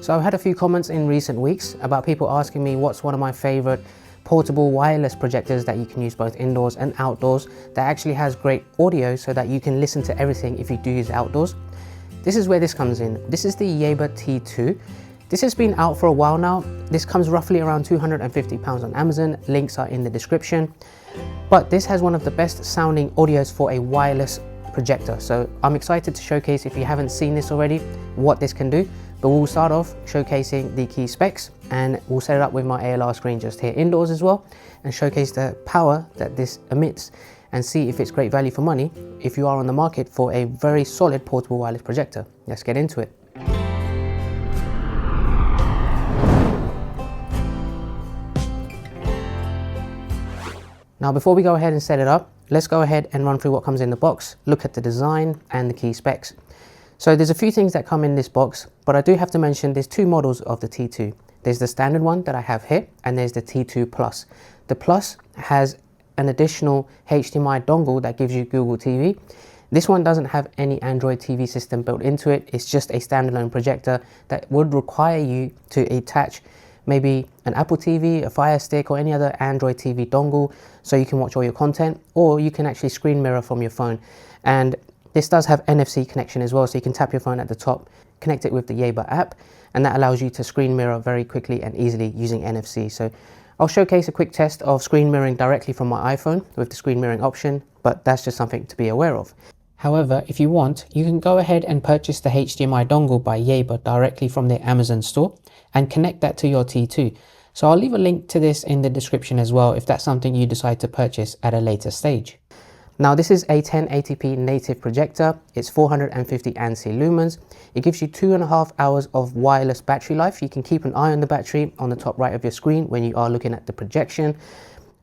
So I've had a few comments in recent weeks about people asking me what's one of my favorite portable wireless projectors that you can use both indoors and outdoors that actually has great audio so that you can listen to everything if you do use outdoors. This is where this comes in. This is the Yaber T2. This has been out for a while now. This comes roughly around £250 on Amazon. Links are in the description. But this has one of the best sounding audios for a wireless projector. So I'm excited to showcase, if you haven't seen this already, what this can do. But we'll start off showcasing the key specs, and we'll set it up with my ALR screen just here indoors as well, and showcase the power that this emits and see if it's great value for money if you are on the market for a very solid portable wireless projector. Let's get into it. Now before we go ahead and set it up, let's go ahead and run through what comes in the box, look at the design and the key specs. So there's a few things that come in this box, but I do have to mention there's two models of the T2. There's the standard one that I have here, and there's the T2 Plus. The Plus has an additional HDMI dongle that gives you Google TV. This one doesn't have any Android TV system built into it. It's just a standalone projector that would require you to attach maybe an Apple TV, a Fire Stick, or any other Android TV dongle so you can watch all your content, or you can actually screen mirror from your phone. And this does have NFC connection as well, so you can tap your phone at the top, connect it with the Yaber app, and that allows you to screen mirror very quickly and easily using NFC. So I'll showcase a quick test of screen mirroring directly from my iPhone with the screen mirroring option, but that's just something to be aware of. However, if you want, you can go ahead and purchase the HDMI dongle by Yaber directly from their Amazon store and connect that to your T2. So I'll leave a link to this in the description as well if that's something you decide to purchase at a later stage. Now this is a 1080p native projector. It's 450 ANSI lumens. It gives you 2.5 hours of wireless battery life. You can keep an eye on the battery on the top right of your screen when you are looking at the projection.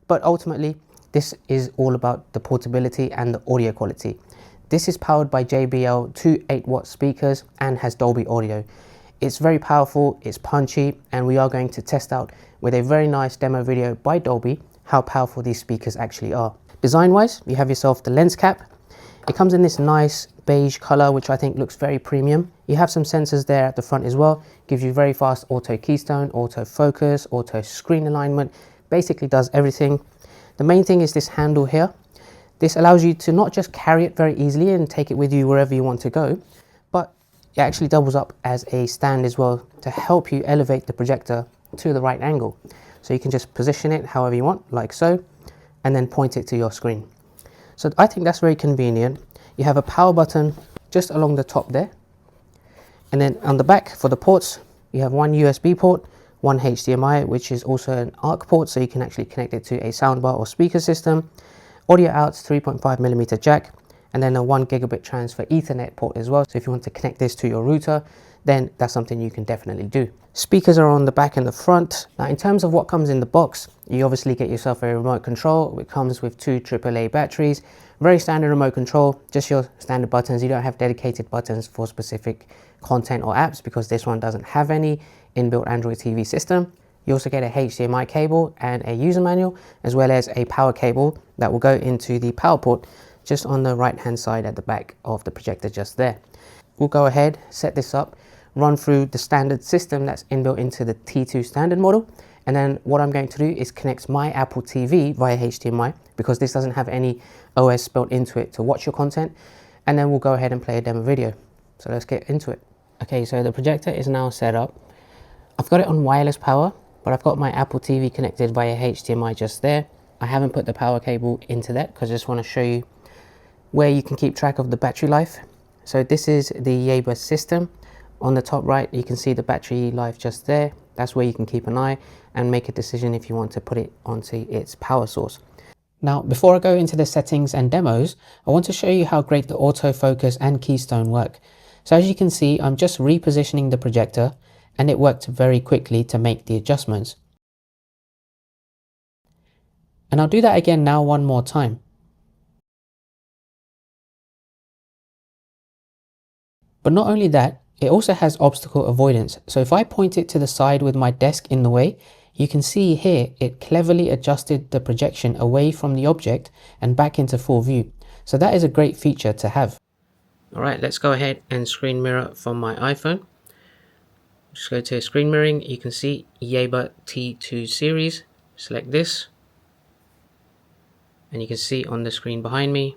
But ultimately, this is all about the portability and the audio quality. This is powered by JBL 2 8-watt speakers and has Dolby audio. It's very powerful, it's punchy, and we are going to test out with a very nice demo video by Dolby how powerful these speakers actually are. Design wise, you have yourself the lens cap. It comes in this nice beige color, which I think looks very premium. You have some sensors there at the front as well. Gives you very fast auto keystone, auto focus, auto screen alignment. Basically does everything. The main thing is this handle here. This allows you to not just carry it very easily and take it with you wherever you want to go, but it actually doubles up as a stand as well to help you elevate the projector to the right angle. So you can just position it however you want, like so, and then point it to your screen. So I think that's very convenient. You have a power button just along the top there. And then on the back for the ports, you have one USB port, one HDMI, which is also an ARC port, so you can actually connect it to a soundbar or speaker system. Audio out's 3.5mm jack, and then a 1 gigabit transfer Ethernet port as well. So if you want to connect this to your router, then that's something you can definitely do. Speakers are on the back and the front. Now in terms of what comes in the box, you obviously get yourself a remote control. It comes with 2 AAA batteries, very standard remote control, just your standard buttons. You don't have dedicated buttons for specific content or apps because this one doesn't have any inbuilt Android TV system. You also get a HDMI cable and a user manual, as well as a power cable that will go into the power port just on the right hand side at the back of the projector just there. We'll go ahead, set this up, run through the standard system that's inbuilt into the T2 standard model, and then what I'm going to do is connect my Apple TV via HDMI because this doesn't have any OS built into it to watch your content, and then we'll go ahead and play a demo video. So let's get into it. Okay, so the projector is now set up. I've got it on wireless power, but I've got my Apple TV connected via HDMI just there. I haven't put the power cable into that because I just want to show you where you can keep track of the battery life. So this is the Yaber system. On the top right, you can see the battery life just there. That's where you can keep an eye and make a decision if you want to put it onto its power source. Now, before I go into the settings and demos, I want to show you how great the autofocus and Keystone work. So as you can see, I'm just repositioning the projector and it worked very quickly to make the adjustments. And I'll do that again now one more time. But not only that, it also has obstacle avoidance. So if I point it to the side with my desk in the way, you can see here it cleverly adjusted the projection away from the object and back into full view. So that is a great feature to have. Alright, let's go ahead and screen mirror from my iPhone. Just go to screen mirroring, you can see Yaber T2 series, select this, and you can see on the screen behind me,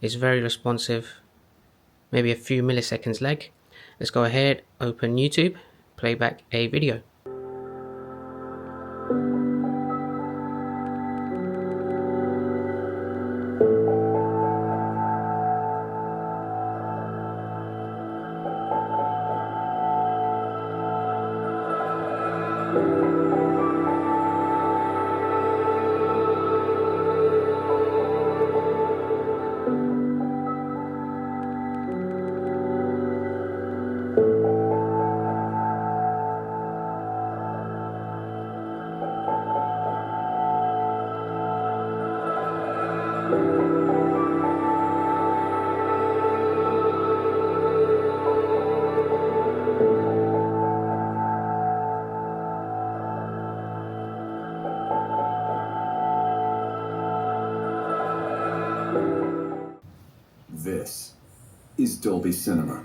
it's very responsive, maybe a few milliseconds lag. Let's go ahead, open YouTube, play back a video. This is Dolby Cinema.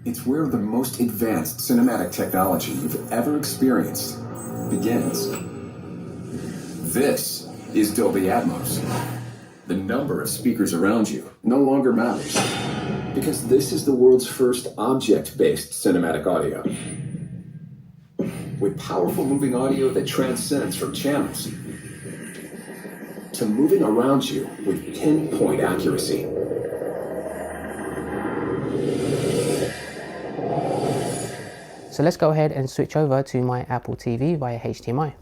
It's where the most advanced cinematic technology you've ever experienced begins. This is Dolby Atmos. The number of speakers around you no longer matters, because this is the world's first object-based cinematic audio. With powerful moving audio that transcends from channels to moving around you with pinpoint accuracy. So let's go ahead and switch over to my Apple TV via HDMI.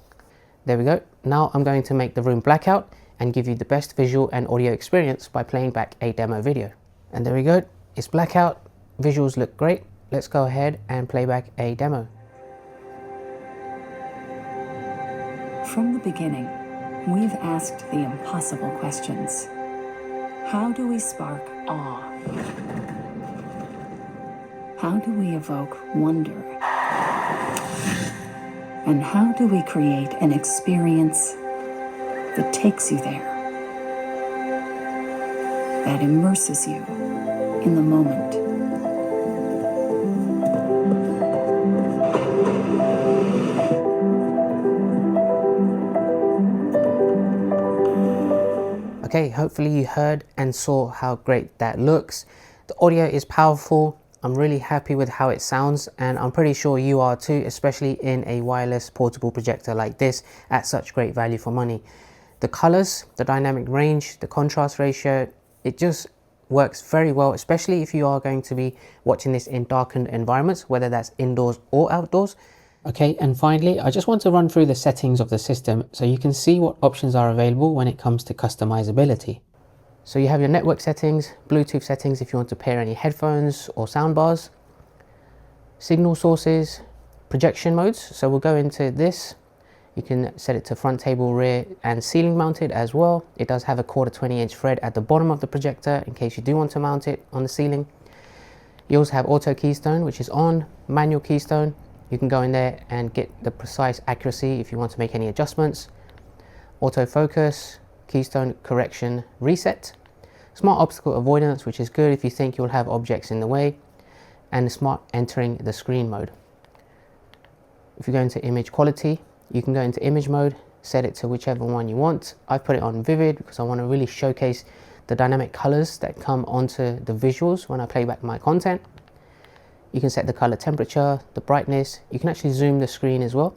There we go. Now I'm going to make the room blackout and give you the best visual and audio experience by playing back a demo video. And there we go. It's blackout. Visuals look great. Let's go ahead and play back a demo. From the beginning, we've asked the impossible questions. How do we spark awe? How do we evoke wonder? And how do we create an experience that takes you there, that immerses you in the moment? Okay, hopefully you heard and saw how great that looks. The audio is powerful. I'm really happy with how it sounds, and I'm pretty sure you are too, especially in a wireless portable projector like this at such great value for money. The colors, the dynamic range, the contrast ratio, it just works very well, especially if you are going to be watching this in darkened environments, whether that's indoors or outdoors. Okay, and finally, I just want to run through the settings of the system so you can see what options are available when it comes to customizability. So you have your network settings, Bluetooth settings if you want to pair any headphones or soundbars, signal sources, projection modes. So we'll go into this. You can set it to front table, rear and ceiling mounted as well. It does have a 1/4 thread at the bottom of the projector in case you do want to mount it on the ceiling. You also have auto keystone, which is on, manual keystone. You can go in there and get the precise accuracy if you want to make any adjustments. Autofocus, keystone correction reset, smart obstacle avoidance, which is good if you think you'll have objects in the way, and smart entering the screen mode. If you go into image quality, you can go into image mode, set it to whichever one you want. I put it on vivid because I want to really showcase the dynamic colors that come onto the visuals when I play back my content. You can set the color temperature, the brightness. You can actually zoom the screen as well.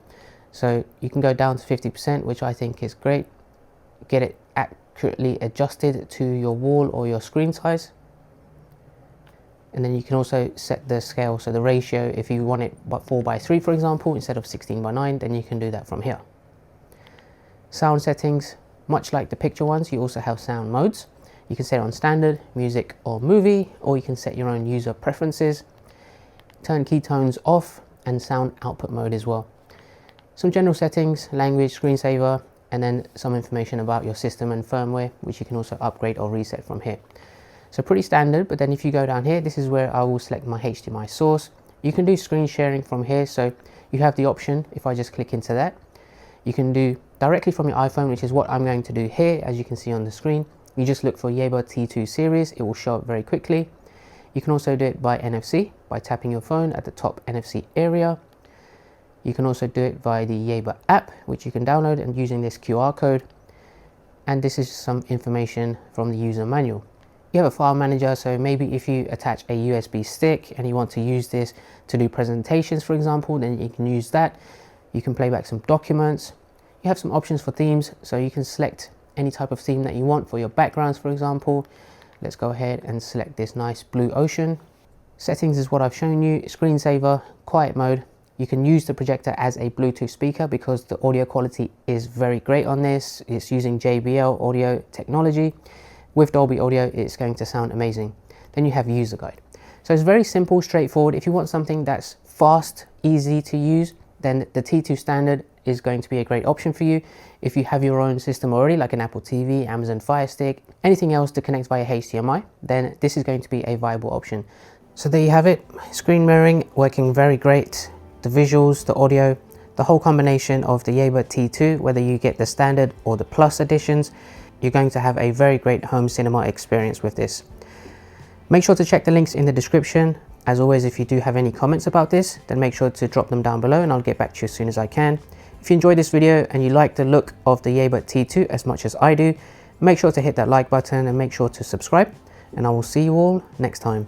So you can go down to 50%, which I think is great. Get it accurately adjusted to your wall or your screen size. And then you can also set the scale, so the ratio, if you want it 4:3 for example, instead of 16:9, then you can do that from here. Sound settings, much like the picture ones, you also have sound modes. You can set it on standard, music or movie, or you can set your own user preferences. Turn keytones off and sound output mode as well. Some general settings, language, screensaver, and then some information about your system and firmware, which you can also upgrade or reset from here. So pretty standard, but then if you go down here, this is where I will select my HDMI source. You can do screen sharing from here, so you have the option. If I just click into that, you can do directly from your iPhone, which is what I'm going to do here. As you can see on the screen, you just look for Yaber T2 series, it will show up very quickly. You can also do it by NFC, by tapping your phone at the top NFC area. You can also do it via the Yaber app, which you can download and using this QR code. And this is some information from the user manual. You have a file manager, so maybe if you attach a USB stick and you want to use this to do presentations, for example, then you can use that. You can play back some documents. You have some options for themes, so you can select any type of theme that you want for your backgrounds, for example. Let's go ahead and select this nice blue ocean. Settings is what I've shown you. Screensaver, quiet mode. You can use the projector as a Bluetooth speaker because the audio quality is very great on this. It's using JBL audio technology. With Dolby Audio, it's going to sound amazing. Then you have user guide. So it's very simple, straightforward. If you want something that's fast, easy to use, then the T2 standard is going to be a great option for you. If you have your own system already, like an Apple TV, Amazon Fire Stick, anything else to connect via HDMI, then this is going to be a viable option. So there you have it, screen mirroring working very great. The visuals, the audio, the whole combination of the Yaber T2, whether you get the standard or the plus editions, you're going to have a very great home cinema experience with this. Make sure to check the links in the description. As always, if you do have any comments about this, then make sure to drop them down below and I'll get back to you as soon as I can. If you enjoyed this video and you like the look of the Yaber T2 as much as I do, make sure to hit that like button and make sure to subscribe, and I will see you all next time.